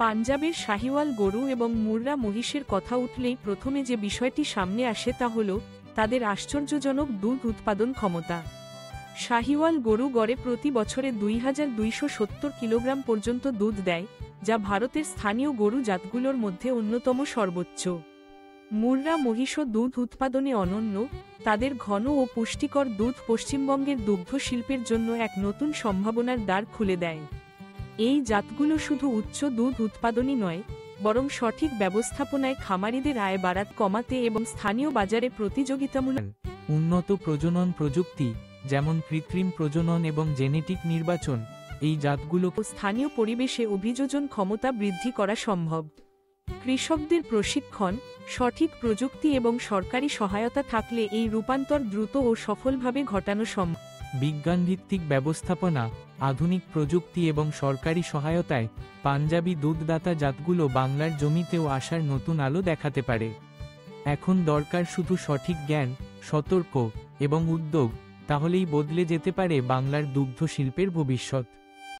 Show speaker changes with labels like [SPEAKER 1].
[SPEAKER 1] পাঞ্জাবের শাহিওয়াল গরু এবং মুর্রা মহিষের কথা উঠলেই প্রথমে যে বিষয়টি সামনে আসে তা হল তাদের আশ্চর্যজনক দুধ উৎপাদন ক্ষমতা। শাহিওয়াল গরু গড়ে প্রতি বছরে 2270 কিলোগ্রাম পর্যন্ত দুধ দেয়, যা ভারতের স্থানীয় গরু জাতগুলোর মধ্যে অন্যতম সর্বোচ্চ। মুর্রা মহিষও দুধ উৎপাদনে অনন্য, তাদের ঘন ও পুষ্টিকর দুধ পশ্চিমবঙ্গের দুগ্ধ শিল্পের জন্য এক নতুন সম্ভাবনার দ্বার খুলে দেয়। এই জাতগুলো শুধু উচ্চ দুধ উৎপাদনই নয়, বরং সঠিক ব্যবস্থাপনায় খামারিদের আয় কমাতে এবং স্থানীয় বাজারে প্রতিযোগিতামূলক
[SPEAKER 2] উন্নত প্রজনন প্রযুক্তি যেমন কৃত্রিম প্রজনন এবং জেনেটিক নির্বাচন এই জাতগুলো
[SPEAKER 1] স্থানীয় পরিবেশে অভিযোজন ক্ষমতা বৃদ্ধি করা সম্ভব। কৃষকদের প্রশিক্ষণ, সঠিক প্রযুক্তি এবং সরকারি সহায়তা থাকলে এই রূপান্তর দ্রুত ও সফলভাবে ঘটানো সম্ভব।
[SPEAKER 2] বিজ্ঞানভিত্তিক ব্যবস্থাপনা, আধুনিক প্রযুক্তি এবং সরকারি সহায়তায় পাঞ্জাবি দুধদাতা জাতগুলো বাংলার জমিতেও আসার নতুন আলো দেখাতে পারে। এখন দরকার শুধু সঠিক জ্ঞান, সতর্ক এবং উদ্যোগ, তাহলেই বদলে যেতে পারে বাংলার দুগ্ধ শিল্পের ভবিষ্যৎ।